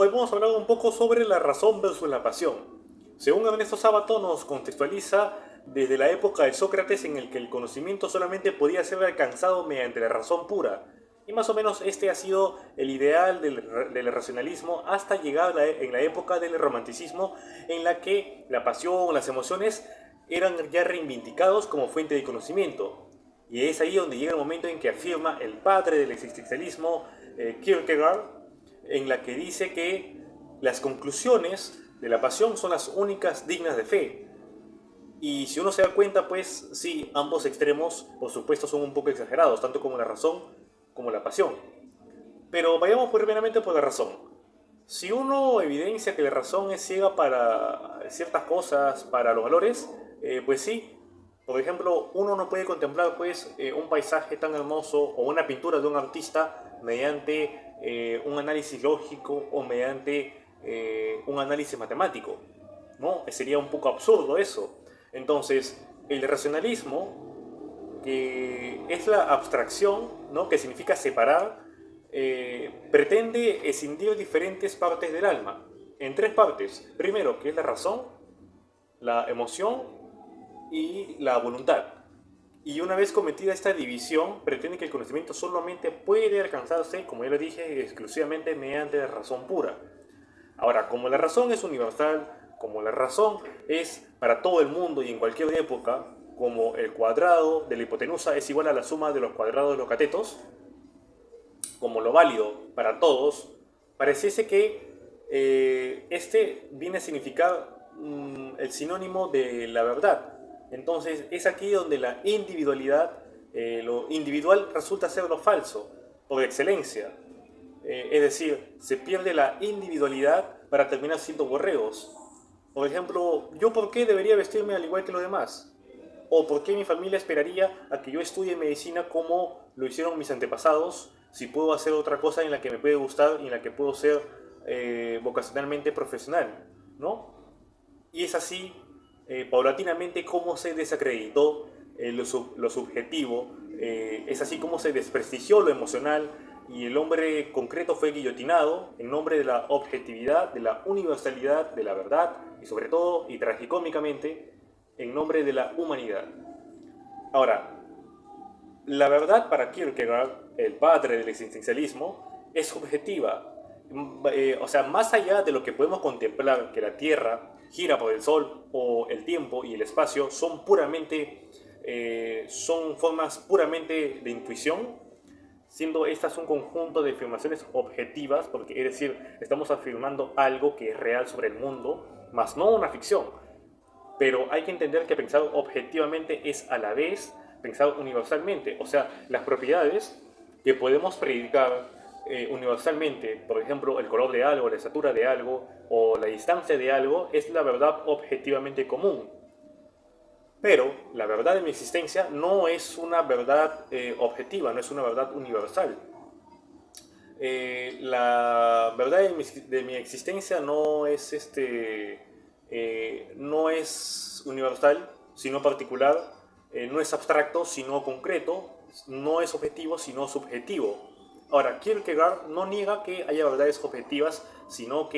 Hoy vamos a hablar un poco sobre la razón versus la pasión. Según Ernesto Sábato nos contextualiza desde la época de Sócrates en el que el conocimiento solamente podía ser alcanzado mediante la razón pura. Y más o menos este ha sido el ideal del racionalismo hasta llegar en la época del romanticismo en la que la pasión, las emociones eran ya reivindicados como fuente de conocimiento. Y es ahí donde llega el momento en que afirma el padre del existencialismo, Kierkegaard, en la que dice que las conclusiones de la pasión son las únicas dignas de fe. Y si uno se da cuenta, pues sí, ambos extremos, por supuesto, son un poco exagerados, tanto como la razón como la pasión. Pero vayamos primeramente por la razón. Si uno evidencia que la razón es ciega para ciertas cosas, para los valores, pues sí. Por ejemplo, uno no puede contemplar pues, un paisaje tan hermoso o una pintura de un artista mediante un análisis lógico o mediante un análisis matemático, ¿no? Sería un poco absurdo eso. Entonces, el racionalismo, que es la abstracción, ¿no? Que significa separar, pretende escindir diferentes partes del alma, en tres partes. Primero, que es la razón, la emoción y la voluntad. Y una vez cometida esta división, pretende que el conocimiento solamente puede alcanzarse, como ya lo dije, exclusivamente mediante la razón pura. Ahora, como la razón es universal, como la razón es para todo el mundo y en cualquier época, como el cuadrado de la hipotenusa es igual a la suma de los cuadrados de los catetos, como lo válido para todos, pareciese que este viene a significar el sinónimo de la verdad. Entonces es aquí donde la individualidad, lo individual resulta ser lo falso, por excelencia. Es decir, se pierde la individualidad para terminar siendo borregos. Por ejemplo, ¿yo por qué debería vestirme al igual que los demás? ¿O por qué mi familia esperaría a que yo estudie medicina como lo hicieron mis antepasados si puedo hacer otra cosa en la que me puede gustar y en la que puedo ser vocacionalmente profesional? ¿No? Y es así, paulatinamente, cómo se desacreditó lo subjetivo, es así como se desprestigió lo emocional y el hombre concreto fue guillotinado en nombre de la objetividad, de la universalidad, de la verdad y sobre todo, y tragicómicamente, en nombre de la humanidad. Ahora, la verdad para Kierkegaard, el padre del existencialismo, es subjetiva. O sea, más allá de lo que podemos contemplar, que la Tierra gira por el Sol o el tiempo y el espacio son puramente, son formas puramente de intuición, siendo estas un conjunto de afirmaciones objetivas, porque es decir, estamos afirmando algo que es real sobre el mundo, más no una ficción. Pero hay que entender que pensar objetivamente es a la vez pensar universalmente. O sea, las propiedades que podemos predicar universalmente, por ejemplo, el color de algo, la estatura de algo o la distancia de algo, es la verdad objetivamente común. Pero la verdad de mi existencia no es una verdad objetiva, no es una verdad universal. La verdad de mi existencia no es no es universal, sino particular, no es abstracto, sino concreto, no es objetivo, sino subjetivo. Ahora, Kierkegaard no niega que haya verdades objetivas, sino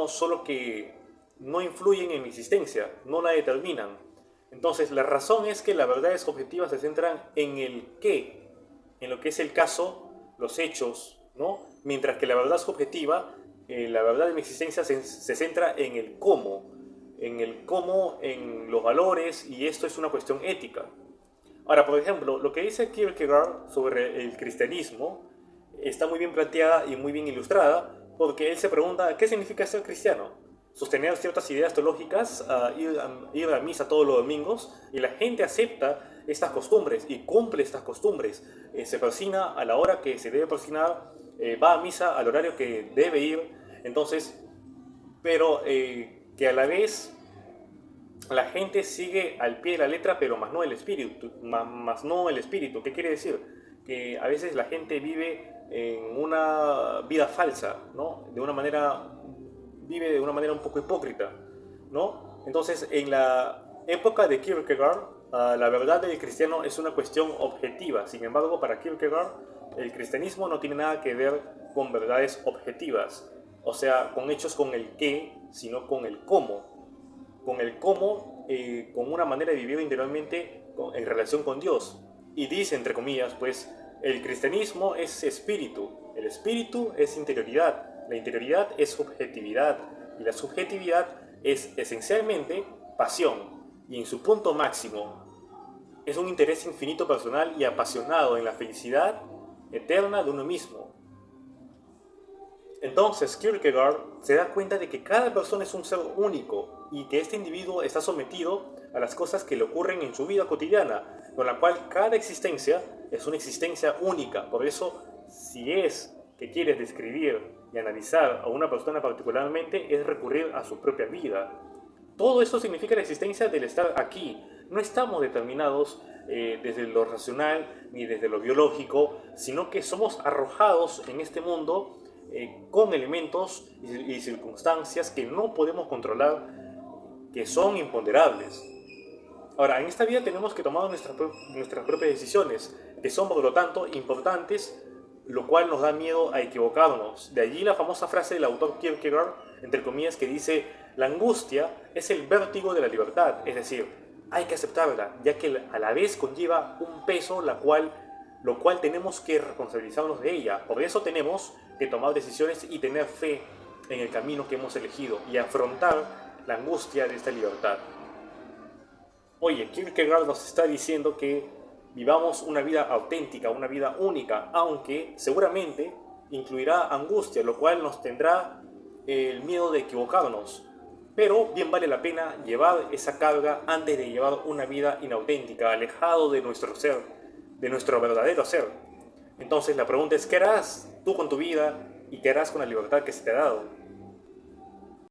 solo que no influyen en mi existencia, no la determinan. Entonces, la razón es que las verdades objetivas se centran en el qué, en lo que es el caso, los hechos, ¿no? Mientras que la verdad subjetiva, la verdad de mi existencia se centra en cómo, en los valores, y esto es una cuestión ética. Ahora, por ejemplo, lo que dice Kierkegaard sobre el cristianismo está muy bien planteada y muy bien ilustrada, porque él se pregunta, ¿qué significa ser cristiano? Sostener ciertas ideas teológicas, ir a misa todos los domingos, y la gente acepta estas costumbres y cumple estas costumbres. Se persina a la hora que se debe persinar, va a misa al horario que debe ir, entonces, pero que a la vez la gente sigue al pie de la letra, pero más no el espíritu. Más no el espíritu. ¿Qué quiere decir? Que a veces la gente vive en una vida falsa, ¿no? Vive de una manera un poco hipócrita, ¿no? Entonces, en la época de Kierkegaard, la verdad del cristiano es una cuestión objetiva. Sin embargo, para Kierkegaard, el cristianismo no tiene nada que ver con verdades objetivas, o sea, con hechos con el qué, sino con el cómo. Con el cómo, con una manera de vivir interiormente en relación con Dios. Y dice, entre comillas, pues, el cristianismo es espíritu, el espíritu es interioridad, la interioridad es subjetividad, y la subjetividad es esencialmente pasión, y en su punto máximo es un interés infinito personal y apasionado en la felicidad eterna de uno mismo. Entonces Kierkegaard se da cuenta de que cada persona es un ser único y que este individuo está sometido a las cosas que le ocurren en su vida cotidiana, con la cual cada existencia es una existencia única. Por eso, si es que quieres describir y analizar a una persona particularmente, es recurrir a su propia vida. Todo esto significa la existencia del estar aquí. No estamos determinados desde lo racional ni desde lo biológico, sino que somos arrojados en este mundo con elementos y circunstancias que no podemos controlar, que son imponderables. Ahora, en esta vida tenemos que tomar nuestras propias decisiones, que son por lo tanto importantes, lo cual nos da miedo a equivocarnos. De allí la famosa frase del autor Kierkegaard, entre comillas, que dice: la angustia es el vértigo de la libertad, es decir, hay que aceptarla, ya que a la vez conlleva un peso, lo cual tenemos que responsabilizarnos de ella. Por eso tenemos que tomar decisiones y tener fe en el camino que hemos elegido y afrontar la angustia de esta libertad. Oye, Kierkegaard nos está diciendo que vivamos una vida auténtica, una vida única, aunque seguramente incluirá angustia, lo cual nos tendrá el miedo de equivocarnos. Pero bien vale la pena llevar esa carga antes de llevar una vida inauténtica, alejado de nuestro ser, de nuestro verdadero ser. Entonces la pregunta es, ¿qué harás tú con tu vida y qué harás con la libertad que se te ha dado?